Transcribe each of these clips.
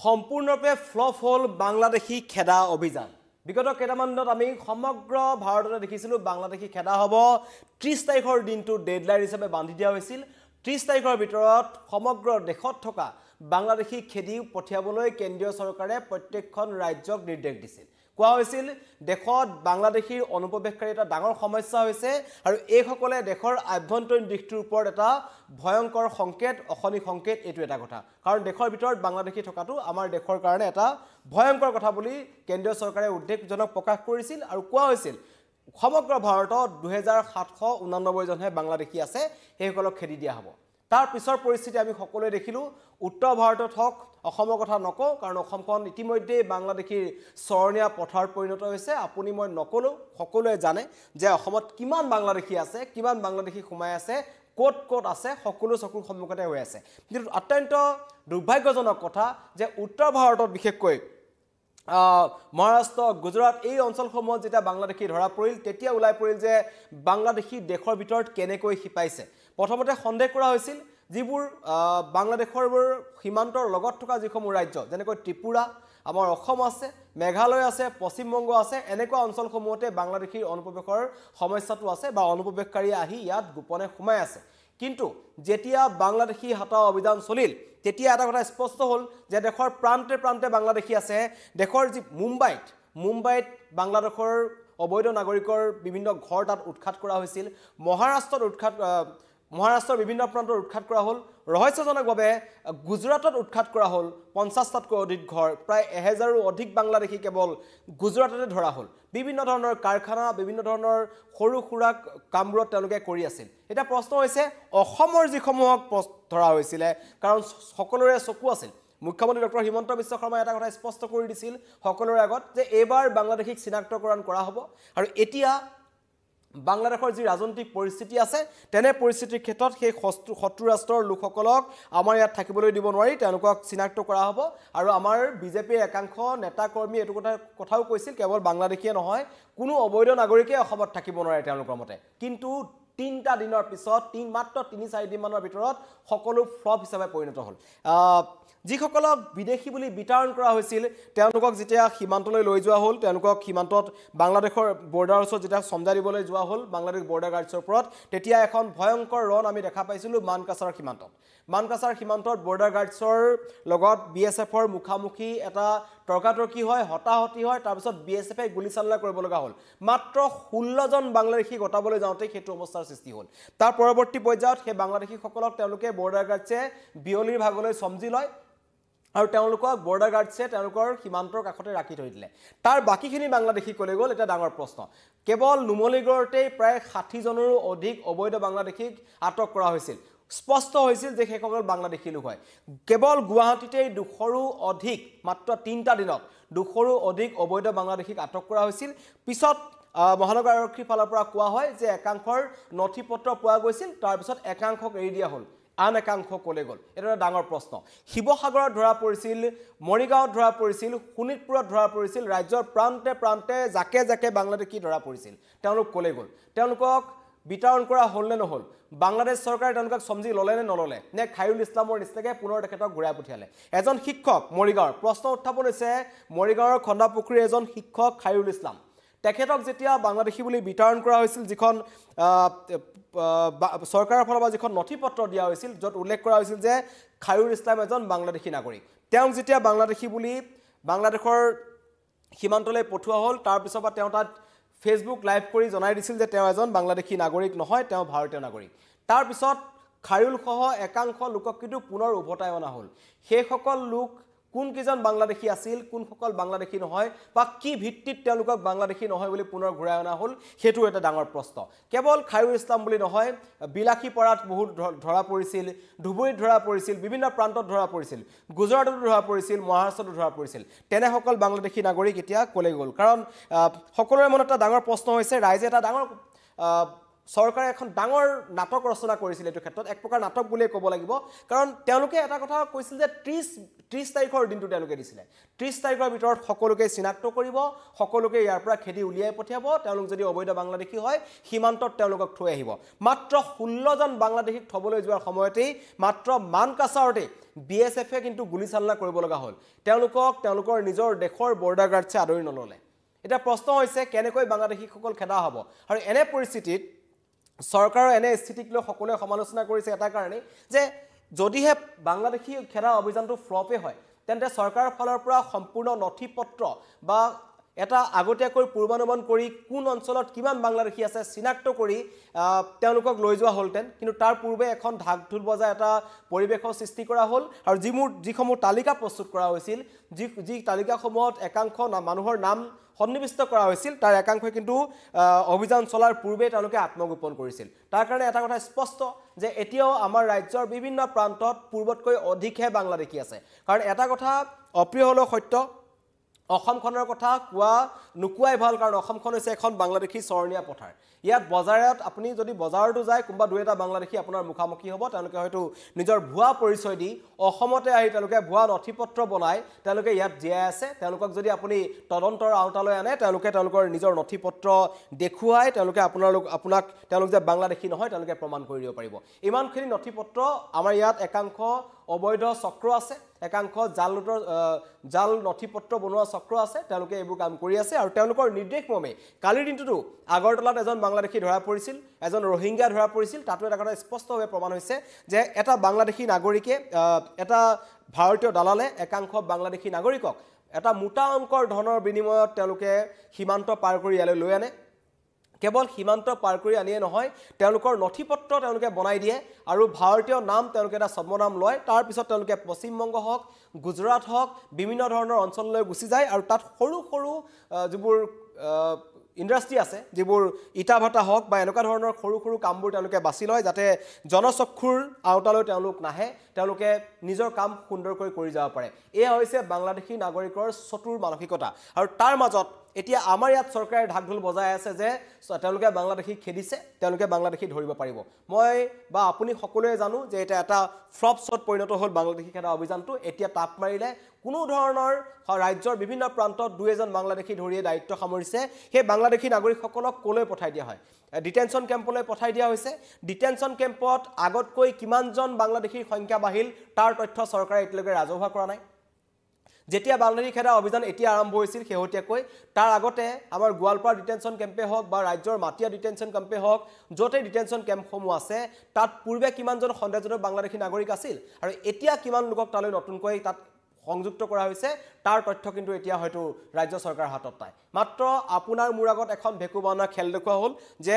সম্পূৰ্ণৰূপে ফ্লপ হল বাংলাদেশী খেদা অভিযান বিগত কেইটামান দিনত আমি সমগ্ৰ ভাৰততে দেখিছিলো বাংলাদেশী খেদা হ'ব 30 তাৰিখৰ দিনটো ডেডলাইন হিচাপে বান্ধি দিয়া হৈছিল 30 তাৰিখৰ ভিতৰত সমগ্ৰ দেশত থকা বাংলাদেশী খেদি পঠিয়াবলৈ কেন্দ্ৰীয় চৰকাৰে প্ৰত্যেকখন ৰাজ্যক নিৰ্দেশ দিছিল কোৱা হৈছিল দেশত বাংলাদেশীৰ অনুপ্ৰৱেশকাৰী এটা ডাঙৰ সমস্যা হৈছে আৰু এইসকলে দেশৰ আভ্যন্তৰীণ দিশটোৰ ওপৰত এটা ভয়ংকৰ সংকেত অখনি সংকেত এটো এটা কথা কাৰণ দেশৰ ভিতৰত বাংলাদেশী থকাটো আমাৰ দেশৰ কাৰণে এটা ভয়ংকৰ কথা বুলি কেন্দ্ৰীয় চৰকাৰে উদ্বেগজনক প্ৰকাশ কৰিছিল আৰু কোৱা হৈছিল সমগ্ৰ ভাৰতত 2789 জনহে বাংলাদেশী আছে সেইসকলক খেদি দিয়া হ'ব তাৰ পিছৰ পৰিস্থিতি আমি সকলোৱে দেখিলো উত্তৰ ভাৰতত হক অসমৰ কথা নকওঁ কাৰণ অসমখন ইতিমধ্যে বাংলাদেশীৰ চৰণীয়া পথাৰ পৰিণত হৈছে আপুনি মই নকলো সকলোৱে জানে যে অসমত কিমান বাংলাদেশী আছে কিমান বাংলাদেশী সোমাই আছে কোট কোট আছে সকলো চকুৰ সন্মুখতে হৈ আছে কিন্তু অত্যন্ত দুৰ্ভাগ্যজনক কথা যে উত্তৰ ভাৰতত বিশেষকৈ মহাৰাষ্ট্ৰ গুজৰাট এই অঞ্চলসমূহত যেতিয়া বাংলাদেশী ধৰা পৰিল তেতিয়া ওলাই পৰিল যে বাংলাদেশী দেশৰ ভিতৰত কেনেকৈ হিপাইছে প্ৰথমতে সন্দেহ কৰা হৈছিল যিবোৰ বাংলাদেশৰ সীমান্তৰ লগত থকা যিসমূহ ৰাজ্য যেনেকৈ ত্ৰিপুৰা আমাৰ অসম আছে মেঘালয় আছে পশ্চিমবংগ আছে এনেকুৱা অঞ্চলসমূহতে বাংলাদেশীৰ অনুপ্ৰৱেশৰ সমস্যাটো আছে বা অনুপ্ৰৱেশকাৰী আহি ইয়াত গোপনে সোমাই আছে কিন্তু যেতিয়া বাংলাদেশী হটাও অভিযান চলিল তেতিয়া এটা কথা স্পষ্ট হ'ল যে দেশৰ প্ৰান্তে প্ৰান্তে বাংলাদেশী আছে দেশৰ যি মুম্বাইত বাংলাদেশৰ অবৈধ নাগৰিকৰ বিভিন্ন ঘৰ তাত উৎখাত কৰা হৈছিল মহাৰাষ্ট্ৰৰ বিভিন্ন প্ৰান্তত উৎখাত কৰা হ'ল ৰহস্যজনকভাৱে গুজৰাটত উৎখাত কৰা হ'ল 50টাতকৈ অধিক ঘৰ প্ৰায় 1000ৰো অধিক বাংলাদেশী কেৱল গুজৰাটতে ধৰা হ'ল বিভিন্ন ধৰণৰ কাৰখানা বিভিন্ন ধৰণৰ সৰু খুৰাক কামবোৰত তেওঁলোকে কৰি আছিল এটা প্ৰশ্ন হৈছে অসমৰ যিসমূহক ধৰা হৈছিল কাৰণ সকলোৰে চকু আছিল মুখ্যমন্ত্ৰী ডক্টৰ হিমন্ত বিশ্ব শৰ্মাই এটা কথা স্পষ্ট কৰি দিছিল সকলোৰে আগত যে এইবাৰ বাংলাদেশীক চিনাক্তকৰণ কৰা হ'ব আৰু এতিয়া বাংলাদেশৰ যি ৰাজনৈতিক পৰিস্থিতি আছে তেনে পৰিস্থিতিৰ ক্ষেত্ৰত সেই শত্ৰু ৰাষ্ট্ৰৰ লোকসকলক আমাৰ ইয়াত থাকিবলৈ দিব নোৱাৰি তেওঁলোকক চিনাক্ত কৰা হ'ব আৰু আমাৰ বিজেপিৰ একাংশ নেতা কৰ্মী এটো কথাও কৈছিল কেৱল বাংলাদেশীয়ে নহয় কোনো অবৈধ নাগৰিকে অসমত থাকিব নোৱাৰে তেওঁলোকৰ মতে কিন্তু 3টা দিনৰ পিছত মাত্ৰ 3-4 দিন মানৰ ভিতৰত সকলো ফ্লপ হিচাপে পৰিণত হ'ল যিসকলক বিদেশী বুলি বিতৰণ কৰা হৈছিল তেওঁলোকক যেতিয়া সীমান্তলৈ লৈ যোৱা হ'ল তেওঁলোকক সীমান্তত বাংলাদেশৰ বৰ্ডাৰ ওচৰত যেতিয়া সমঝা দিবলৈ যোৱা হ'ল বাংলাদেশ বৰ্ডাৰ গাৰ্ডছৰ ওপৰত তেতিয়া এখন ভয়ংকৰ ৰণ আমি দেখা পাইছিলো মানকাছাৰ সীমান্তত বৰ্ডাৰ গাৰ্ডছৰ লগত বিএছএফৰ মুখামুখি এটা তৰ্কাতৰ্কি হয় হতাহতি হয় তাৰ পিছত বিএছএফে গুলীচালনা কৰিব লগা হ'ল মাত্ৰ 16 জন বাংলাদেশী গটাবলৈ যাওঁতে সেইটো অৱস্থাৰ সৃষ্টি হ'ল তাৰ পৰৱৰ্তী পৰ্যায়ত সেই বাংলাদেশীসকলক তেওঁলোকে বৰ্ডাৰ গাৰ্ডছে বিয়লিৰ ভাগলৈ সমজি লয় আৰু তেওঁলোকক বৰ্ডাৰ গাৰ্ডছে তেওঁলোকৰ সীমান্তৰ কাষতে ৰাখি থৈ দিলে তাৰ বাকিখিনি বাংলাদেশী কলে গ'ল এটা ডাঙৰ প্ৰশ্ন কেৱল নুমলীগড়তে প্ৰায় 60 জনৰো অধিক অবৈধ বাংলাদেশীক আটক কৰা হৈছিল স্পষ্ট হৈছিল যে সেইসকল বাংলাদেশী লোক হয় কেৱল গুৱাহাটীতে 200ৰো অধিক মাত্ৰ 3টা দিনত 200ৰো অধিক অবৈধ বাংলাদেশীক আটক কৰা হৈছিল পিছত মহানগৰ আৰক্ষীৰ ফালৰ পৰা কোৱা হয় যে একাংশৰ নথিপত্ৰ পোৱা গৈছিল তাৰ পিছত একাংশক এৰি দিয়া হ'ল আন একাংশ কলে গ'ল এটা ডাঙৰ প্ৰশ্ন শিৱসাগৰত ধৰা পৰিছিল মৰিগাঁৱত ধৰা পৰিছিল শোণিতপুৰত ধৰা পৰিছিল ৰাজ্যৰ প্ৰান্তে প্ৰান্তে জাকে জাকে বাংলাদেশী ধৰা পৰিছিল তেওঁলোক কলে গ'ল তেওঁলোকক বিতৰণ কৰা হ'ল নে নহল বাংলাদেশ চৰকাৰে তেওঁলোকক সমজি ললে নে নললে নে খায়ৰুল ইছলামৰ নিচিনাকৈ পুনৰ তেখেতক ঘূৰাই পঠিয়ালে এজন শিক্ষক মৰিগাঁৱৰ প্ৰশ্ন উত্থাপন হৈছে মৰিগাঁৱৰ খন্দাপুখুৰীৰ এজন শিক্ষক খায়ৰুল ইছলাম তেখেতক যেতিয়া বাংলাদেশী বুলি বিতৰণ কৰা হৈছিল যিখন চৰকাৰৰ ফালৰ পৰা যিখন নথিপত্ৰ দিয়া হৈছিল য'ত উল্লেখ কৰা হৈছিল যে খায়ৰুল ইছলাম এজন বাংলাদেশী নাগৰিক তেওঁ যেতিয়া বাংলাদেশী বুলি বাংলাদেশৰ সীমান্তলৈ পঠোৱা হ'ল তাৰ পিছৰ পৰা তেওঁ তাত ফেচবুক লাইভ কৰি জনাই দিছিল যে তেওঁ এজন বাংলাদেশী নাগৰিক নহয় তেওঁ ভাৰতীয় নাগৰিক তাৰ পিছত খায়ৰুল সহ একাংশ লোকক কিন্তু পুনৰ উভতাই অনা হ'ল সেইসকল লোক কোন কিজন বাংলাদেশী আছিল কোন সকল বাংলাদেশী নহয় বা কি ভিত্তিত তেওঁলোকক বাংলাদেশী নহয় বুলি পুনৰ ঘূৰাই অনা হ'ল হেতু এটা ডাঙৰ প্ৰশ্ন কেৱল খায়ৰুল ইছলাম বুলি নহয় বিলাখীপাৰাত বহুত ধৰা পৰিছিল ধুবুৰীত ধৰা পৰিছিল বিভিন্ন প্ৰান্তত ধৰা পৰিছিল গুজৰাটত ধৰা পৰিছিল মহাৰাষ্ট্ৰত ধৰা পৰিছিল তেনে সকল বাংলাদেশী নাগৰিক এতিয়া কলে গ'ল কাৰণ সকলোৰে মনত এটা ডাঙৰ প্ৰশ্ন হৈছে ৰাইজে এটা ডাঙৰ চৰকাৰে এখন ডাঙৰ নাটক ৰচনা কৰিছিল এইটো ক্ষেত্ৰত এক প্ৰকাৰ নাটক বুলিয়ে ক'ব লাগিব কাৰণ তেওঁলোকে এটা কথা কৈছিল যে 30 তাৰিখৰ দিনটো তেওঁলোকে দিছিলে 30 তাৰিখৰ ভিতৰত সকলোকে চিনাক্ত কৰিব সকলোকে ইয়াৰ পৰা খেদি উলিয়াই পঠিয়াব তেওঁলোক যদি অবৈধ বাংলাদেশী হয় সীমান্তত তেওঁলোকক থৈ আহিব মাত্ৰ 16 জন বাংলাদেশীক থবলৈ যোৱাৰ সময়তেই মাত্ৰ মানকাছাৰতে বিএছএফে কিন্তু গুলীচালনা কৰিব লগা হ'ল তেওঁলোকৰ নিজৰ দেশৰ বৰ্ডাৰ গাৰ্ডছে আদৰি নললে এটা প্ৰশ্ন হৈছে কেনেকৈ বাংলাদেশীসকল খেদা হ'ব আৰু এনে পৰিস্থিতিত চৰকাৰৰ এনে স্থিতিক লৈ সকলোৱে সমালোচনা কৰিছে এটা কাৰণে যে যদিহে বাংলাদেশী খেদা অভিযানটো ফ্লপে হয় তেন্তে চৰকাৰৰ ফালৰ পৰা সম্পূৰ্ণ নথিপত্ৰ বা এটা আগতীয়াকৈ পূৰ্বানুমান কৰি কোন অঞ্চলত কিমান বাংলাদেশী আছে চিনাক্ত কৰি তেওঁলোকক লৈ যোৱা হ'লতেন কিন্তু তাৰ পূৰ্বে এখন ঢাক ঢোল বজাই এটা পৰিৱেশৰ সৃষ্টি কৰা হ'ল আৰু যিসমূহ তালিকা প্ৰস্তুত কৰা হৈছিল যি তালিকাসমূহত একাংশ মানুহৰ নাম সন্নিবিষ্ট কৰা হৈছিল তাৰ একাংশই কিন্তু অভিযান চলাৰ পূৰ্বে তেওঁলোকে আত্মগোপন কৰিছিল তাৰ কাৰণে এটা কথা স্পষ্ট যে এতিয়াও আমাৰ ৰাজ্যৰ বিভিন্ন প্ৰান্তত পূৰ্বতকৈ অধিকহে বাংলাদেশী আছে কাৰণ এটা কথা অপ্ৰিয় হলেও সত্য অসমখনৰ কথা কোৱা নুকুৱাই ভাল কাৰণ অসমখন হৈছে এখন বাংলাদেশী চৰণীয়া পথাৰ ইয়াত বজাৰত আপুনি যদি বজাৰটো যায় কোনবা দুই এটা বাংলাদেশী আপোনাৰ মুখামুখি হ'ব তেওঁলোকে হয়তো নিজৰ ভুৱা পৰিচয় দি অসমতে আহি তেওঁলোকে ভুৱা নথিপত্ৰ বনাই তেওঁলোকে ইয়াত জীয়াই আছে তেওঁলোকক যদি আপুনি তদন্তৰ আওতালৈ আনে তেওঁলোকৰ নিজৰ নথিপত্ৰ দেখুৱাই তেওঁলোকে আপোনাক তেওঁলোক যে বাংলাদেশী নহয় তেওঁলোকে প্ৰমাণ কৰি দিব পাৰিব ইমানখিনি নথিপত্ৰ আমাৰ ইয়াত একাংশ অবৈধ চক্ৰ আছে একাংশ জাল নথিপত্ৰ বনোৱা চক্ৰ আছে তেওঁলোকে এইবোৰ কাম কৰি আছে আৰু তেওঁলোকৰ নিৰ্দেশ মৰ্মে কালিৰ দিনটোতো আগৰতলাত এজন বাংলাদেশী ধৰা পৰিছিল এজন ৰোহিংগা ধৰা পৰিছিল তাতো এটা কথা স্পষ্টভাৱে প্ৰমাণ হৈছে যে এটা বাংলাদেশী নাগৰিকে এটা ভাৰতীয় দালালে একাংশ বাংলাদেশী নাগৰিকক এটা মোটা অংকৰ ধনৰ বিনিময়ত তেওঁলোকে সীমান্ত পাৰ কৰি ইয়ালৈ লৈ আনে কেৱল সীমান্ত পাৰ কৰি আনিয়ে নহয় তেওঁলোকৰ নথিপত্ৰ তেওঁলোকে বনাই দিয়ে আৰু ভাৰতীয় নাম তেওঁলোকে এটা ছদ্মনাম লয় তাৰ পিছত তেওঁলোকে পশ্চিমবংগ হওক গুজৰাট হওক বিভিন্ন ধৰণৰ অঞ্চললৈ গুচি যায় আৰু তাত সৰু সৰু যিবোৰ ইন্ডাষ্ট্ৰি আছে যিবোৰ ইটা ভাটা হওক বা এনেকুৱা ধৰণৰ সৰু সৰু কামবোৰ তেওঁলোকে বাছি লয় যাতে জনচক্ষুৰ আওতালৈ তেওঁলোক নাহে তেওঁলোকে নিজৰ কাম সুন্দৰকৈ কৰি যাব পাৰে এয়া হৈছে বাংলাদেশী নাগৰিকৰ চতুৰ মানসিকতা আৰু তাৰ মাজত এতিয়া আমাৰ ইয়াত চৰকাৰে ঢাকঢোল বজাই আছে যে তেওঁলোকে বাংলাদেশী খেদিছে তেওঁলোকে বাংলাদেশী ধৰিব পাৰিব মই বা আপুনি সকলোৱে জানো যে এটা ফ্লপ শ্বট পৰিণত হ'ল বাংলাদেশী খেদা অভিযানটো এতিয়া তাপ মাৰিলে কোনো ধৰণৰ ৰাজ্যৰ বিভিন্ন প্ৰান্তত দুই এজন বাংলাদেশী ধৰিয়ে দায়িত্ব সামৰিছে সেই বাংলাদেশী নাগৰিকসকলক কলৈ পঠাই দিয়া হয় ডিটেনশন কেম্পলৈ পঠাই দিয়া হৈছে ডিটেনশন কেম্পত আগতকৈ কিমানজন বাংলাদেশীৰ সংখ্যা বাঢ়িল তাৰ তথ্য চৰকাৰে এতিয়ালৈকে ৰাজহুৱা কৰা নাই যেতিয়া বাংলাদেশী খেদা অভিযান এতিয়া আৰম্ভ হৈছিল শেহতীয়াকৈ তাৰ আগতে আমাৰ গোৱালপাৰা ডিটেনশন কেম্পে হওক বা ৰাজ্যৰ মাটিয়া ডিটেনশন কেম্পে হওক য'তে ডিটেনশন কেম্পসমূহ আছে তাত পূৰ্বে কিমানজন সন্দেহজনক বাংলাদেশী নাগৰিক আছিল আৰু এতিয়া কিমান লোকক তালৈ নতুনকৈ তাত সংযুক্ত কৰা হৈছে তাৰ তথ্য কিন্তু এতিয়া হয়তো ৰাজ্য চৰকাৰৰ হাতত নাই মাত্ৰ আপোনাৰ মোৰ আগত এখন ভেকুবানা খেল দেখুৱা হ'ল যে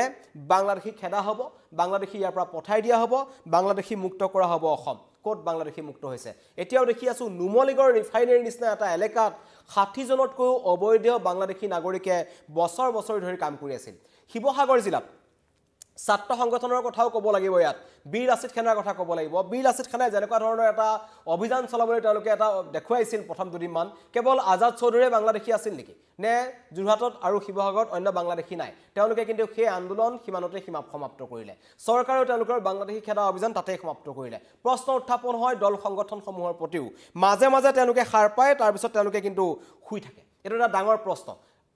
বাংলাদেশী খেদা হ'ব বাংলাদেশী ইয়াৰ পৰা পঠাই দিয়া হ'ব বাংলাদেশী মুক্ত কৰা হ'ব অসম কোট বাংলাদেশী মুক্ত হৈছে এতিয়াও দেখি আছো নুমলীগড় ৰিফাইনাৰী নিচিনা এটা এলেকাত 60 জনতকৈও অবৈধ বাংলাদেশী নাগৰিকে বছৰ বছৰ ধৰি কাম কৰি আছিল শিৱসাগৰ জিলাত ছাত্ৰ সংগঠনৰ কথাও ক'ব লাগিব ইয়াত বীৰ লাচিত খানাৰ কথা ক'ব লাগিব বীৰ লাচিত খানাই যেনেকুৱা ধৰণৰ এটা অভিযান চলাবলৈ তেওঁলোকে এটা দেখুৱাইছিল প্ৰথম দুদিনমান কেৱল আজাদ চৌধুৰীয়ে বাংলাদেশী আছিল নেকি নে যোৰহাটত আৰু শিৱসাগৰত অন্য বাংলাদেশী নাই তেওঁলোকে কিন্তু সেই আন্দোলন সীমানতে সমাপ্ত কৰিলে চৰকাৰেও তেওঁলোকৰ বাংলাদেশী খেদা অভিযান তাতেই সমাপ্ত কৰিলে প্ৰশ্ন উত্থাপন হয় দল সংগঠনসমূহৰ প্ৰতিও মাজে মাজে তেওঁলোকে সাৰ পায় তাৰপিছত তেওঁলোকে কিন্তু শুই থাকে এইটো এটা ডাঙৰ প্ৰশ্ন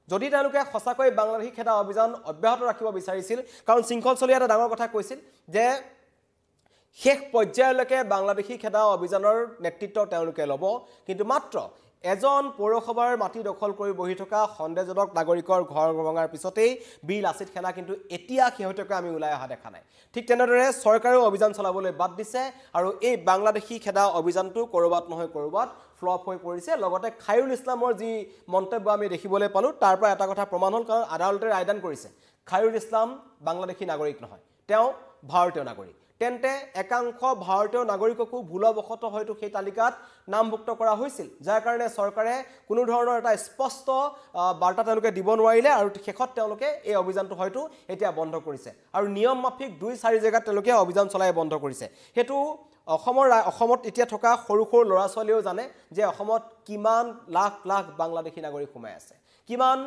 যদি তেওঁলোকে সঁচাকৈ বাংলাদেশী খেদা অভিযান অব্যাহত ৰাখিব বিচাৰিছিল কাৰণ শৃংখলচলী এটা ডাঙৰ কথা কৈছিল যে শেষ পৰ্যায়লৈকে বাংলাদেশী খেদা অভিযানৰ নেতৃত্ব তেওঁলোকে ল'ব কিন্তু মাত্ৰ এজন পৌৰসভাৰ মাটি দখল কৰি বহি থকা সন্দেহজনক নাগৰিকৰ ঘৰ ভঙাৰ পিছতেই বীৰ লাচিত খানা কিন্তু এতিয়া শেহতীয়াকৈ আমি ওলাই অহা দেখা নাই ঠিক তেনেদৰে চৰকাৰেও অভিযান চলাবলৈ বাদ দিছে আৰু এই বাংলাদেশী খেদা অভিযানটো কৰবাত নহয় কৰবাত ফ্লপ হৈ পৰিছে লগতে খায়ৰুল ইছলামৰ যি মন্তব্য আমি দেখিবলৈ পালো তাৰ পৰা এটা কথা প্ৰমাণ হ'ল কাৰণ আদালতে ৰায়দান কৰিছে খায়ৰুল ইছলাম বাংলাদেশী নাগৰিক নহয় তেওঁ ভাৰতীয় নাগৰিক তেন্তে একাংশ ভাৰতীয় নাগৰিককো ভুলবশত হয়তো সেই তালিকাত নামভুক্ত কৰা হৈছিল যাৰ কাৰণে চৰকাৰে কোনো ধৰণৰ এটা স্পষ্ট বাৰ্তা তেওঁলোকে দিব নোৱাৰিলে আৰু শেষত তেওঁলোকে এই অভিযানটো হয়তো এতিয়া বন্ধ কৰিছে আৰু নিয়ম মাফিক 2-4 জেগাত তেওঁলোকে অভিযান চলাই বন্ধ কৰিছে হেতু অসমত এতিয়া থকা সৰু সৰু ল'ৰা ছোৱালীও জানে যে অসমত কিমান লাখ লাখ বাংলাদেশী নাগৰিক সোমাই আছে কিমান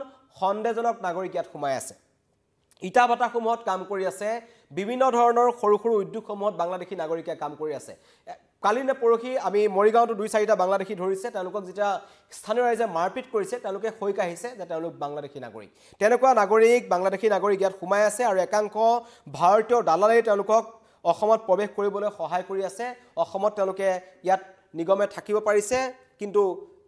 সন্দেহজনক নাগৰিক ইয়াত সোমাই আছে ইটা ভাটাসমূহত কাম কৰি আছে বিভিন্ন ধৰণৰ সৰু সৰু উদ্যোগসমূহত বাংলাদেশী নাগৰিকে কাম কৰি আছে কালি নে পৰহি আমি মৰিগাঁওতো 2-4টা বাংলাদেশী ধৰিছে তেওঁলোকক যেতিয়া স্থানীয় ৰাইজে মাৰপিট কৰিছে তেওঁলোকে হৈ কাহিছে যে তেওঁলোক বাংলাদেশী নাগৰিক তেনেকুৱা নাগৰিক বাংলাদেশী নাগৰিক ইয়াত সোমাই আছে আৰু একাংশ ভাৰতীয় দালালে তেওঁলোকক অসমত প্ৰৱেশ কৰিবলৈ সহায় কৰি আছে অসমত তেওঁলোকে ইয়াত নিগমে থাকিব পাৰিছে কিন্তু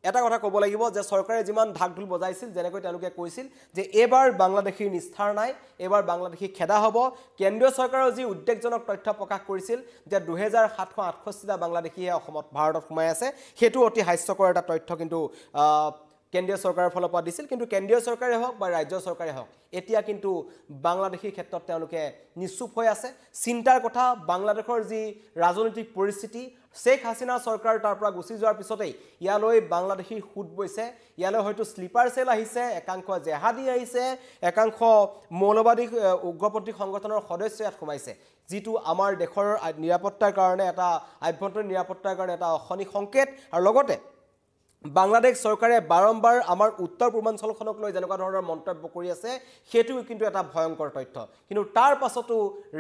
এটা কথা ক'ব লাগিব যে চৰকাৰে যিমান ঢাকঢোল বজাইছিল যেনেকৈ তেওঁলোকে কৈছিল যে এবাৰ বাংলাদেশীৰ নিস্থাৰ নাই এবাৰ বাংলাদেশী খেদা হ'ব কেন্দ্ৰীয় চৰকাৰৰ যি উদ্বেগজনক তথ্য প্ৰকাশ কৰিছিল যে 2768টা বাংলাদেশীয়ে অসমত ভাৰতত সোমাই আছে হেতু অতি হাস্যকৰ এটা তথ্য কিন্তু কেন্দ্ৰীয় চৰকাৰৰ ফালৰ পৰা দিছিল কিন্তু কেন্দ্ৰীয় চৰকাৰে হওক বা ৰাজ্য চৰকাৰে হওক এতিয়া কিন্তু বাংলাদেশীৰ ক্ষেত্ৰত তেওঁলোকে নিশ্চুপ হৈ আছে চিন্তাৰ কথা বাংলাদেশৰ যি ৰাজনৈতিক পৰিস্থিতি শেখ হাসিনা চৰকাৰ তাৰ পৰা গুচি যোৱাৰ পিছতেই ইয়ালৈ বাংলাদেশী খুদ বৈছে ইয়ালৈ হয়তো স্লিপাৰ সেল আহিছে একাংশ জেহাদী আহিছে একাংশ মৌলবাদী উগ্ৰপন্থী সংগঠনৰ সদস্য ইয়াত সোমাইছে যিটো আমাৰ দেশৰ নিৰাপত্তাৰ কাৰণে এটা আভ্যন্তৰীণ নিৰাপত্তাৰ কাৰণে এটা অখনি সংকেত আৰু লগতে বাংলাদেশ চৰকাৰে বাৰম্বাৰ আমাৰ উত্তৰ পূৰ্বাঞ্চলখনক লৈ যেনেকুৱা ধৰণৰ মন্তব্য কৰি আছে হেতু কিন্তু এটা ভয়ংকৰ তথ্য কিন্তু তাৰ পাছতো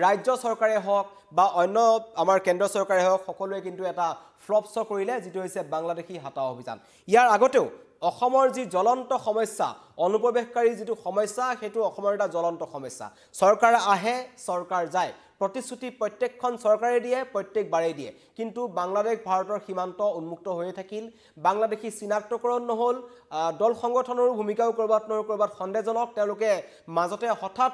ৰাজ্য চৰকাৰে হওক বা অন্য আমাৰ কেন্দ্ৰ চৰকাৰে হওক সকলোৱে কিন্তু এটা ফ্লপছ কৰিলে যেটো হৈছে বাংলাদেশী হাতা অভিযান ইয়াৰ আগতেও অসমৰ যি জ্বলন্ত সমস্যা অনুপ্ৰৱেশকাৰী যেটো সমস্যা হেতু অসমৰ এটা জ্বলন্ত সমস্যা চৰকাৰ আহে চৰকাৰ যায় প্ৰতিশ্ৰুতি প্ৰত্যেকখন চৰকাৰে দিয়ে প্ৰত্যেকবাৰে দিয়ে কিন্তু বাংলাদেশ ভাৰতৰ সীমান্ত উন্মুক্ত হৈ থাকিল বাংলাদেশী চিনাক্তকৰণ নহল দল সংগঠনৰ ভূমিকাও কৰবাত সন্দেহজনক তেওঁলোকে মাজতে হঠাৎ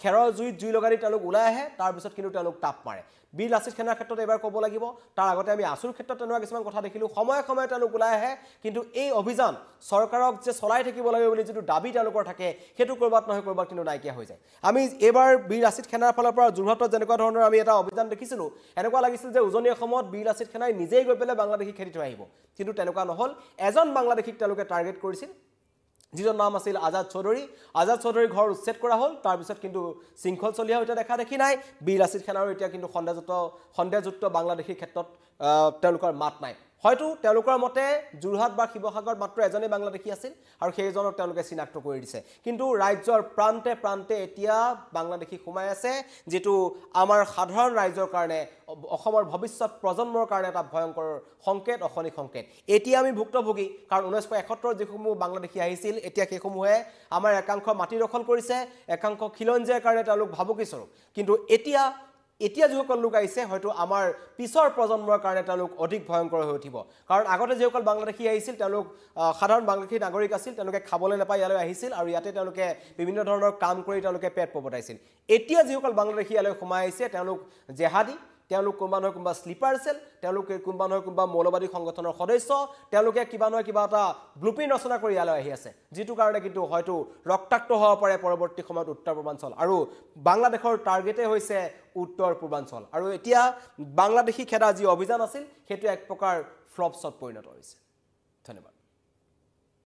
খেৰৰ জুই লগাৰি তেওঁলোক ওলাই আহে তাৰ পিছত কিন্তু তেওঁলোক টাপ মাৰে বীৰ লাচিত সেনাৰ ক্ষেত্ৰত এবাৰ ক'ব লাগিব তাৰ আগতে আমি আসুৰ ক্ষেত্ৰত তেনেকুৱা কিছুমান কথা দেখিলো সময় সময় তেওঁলোক ওলাই আহে কিন্তু এই অভিযান চৰকাৰক যে চলাই থাকিব লাগে বুলি যেটো দাবী তেওঁলোকৰ থাকে হেতু কৰবাত নহয় কৰবাত কিন্তু নাইকিয়া হৈ যায় আমি এবাৰ বীৰ লাচিত সেনাৰ ফালৰ পৰা যোৰহাটত যেনেকুৱা ধৰণৰ আমি এটা অভিযান দেখিছিলো এনেকুৱা লাগিছিল যে উজনি অসমত বীৰ লাচিত সেনাই নিজেই গৈ পেলাই বাংলাদেশী খেদি থৈ আহিব কিন্তু তেনেকুৱা নহল এজন বাংলাদেশীক তেওঁলোকে টাৰ্গেট কৰিছিল যিজন নাম আছিল আজাদ চৌধুৰী ঘৰ উচ্ছেদ কৰা হল তাৰ পিছত কিন্তু শৃংখল চলিয়া হৈতে দেখা দেখি নাই বীৰ লাচিত সেনাৰ এতিয়া কিন্তু সন্দেহযুক্ত বাংলাদেশীৰ ক্ষেত্ৰত তেওঁলোকৰ মাত নাই হয়তো তেওঁলোকৰ মতে যোৰহাট বা শিৱসাগৰত মাত্ৰ এজনে বাংলাদেশী আছিল আৰু সেইজনক তেওঁলোকে চিনাক্ত কৰি দিছে কিন্তু ৰাজ্যৰ প্ৰান্তে প্ৰান্তে এতিয়া বাংলাদেশী সোমাই আছে যেটো আমাৰ সাধাৰণ ৰাজ্যৰ কাৰণে অসমৰ ভৱিষ্যত প্ৰজন্মৰ কাৰণে এটা ভয়ংকৰ সংকেত অখনি সংকেত এতিয়া আমি ভুক্তভোগী কাৰণ 1971 যিসমূহ বাংলাদেশী আহিছিল এতিয়া সেইসমূহে আমাৰ একাংশ মাটি দখল কৰিছে একাংশ খিলঞ্জীয়াৰ কাৰণে তেওঁলোক ভাবুকিস্বৰূপ কিন্তু এতিয়া যিসকল লোক আহিছে হয়তো আমাৰ পিছৰ প্ৰজন্মৰ কাৰণে তেওঁলোক অধিক ভয়ংকৰ হৈ উঠিব কাৰণ আগতে যিসকল বাংলাদেশী আহিছিল তেওঁলোক সাধাৰণ বাংলাদেশী নাগৰিক আছিল তেওঁলোকে খাবলৈ নাপাই ইয়ালৈ আহিছিল আৰু ইয়াতে তেওঁলোকে বিভিন্ন ধৰণৰ কাম কৰি তেওঁলোকে পেট পবতাইছিল এতিয়া যিসকল বাংলাদেশী ইয়ালৈ সোমাই আহিছে তেওঁলোক জেহাদী তেওঁলোক কোনবা নহয় কোনবা স্লিপাৰ সেল তেওঁলোকে কোনবা নহয় কোনবা মৌলবাদী সংগঠনৰ সদস্য তেওঁলোকে কিবা নহয় কিবা এটা ব্লুপ্ৰিন্ট ৰচনা কৰি ইয়ালৈ আহি আছে যেটো কাৰণে কিন্তু হয়তো ৰক্তাক্ত হ'ব পাৰে পৰৱৰ্তী সময়ত উত্তৰ পূৰ্বাঞ্চল আৰু বাংলাদেশৰ টাৰ্গেটে হৈছে উত্তৰ পূৰ্বাঞ্চল আৰু এতিয়া বাংলাদেশী খেদা যি অভিযান আছিল হেতু এক প্ৰকাৰ ফ্লপছত পৰিণত হৈছে ধন্যবাদ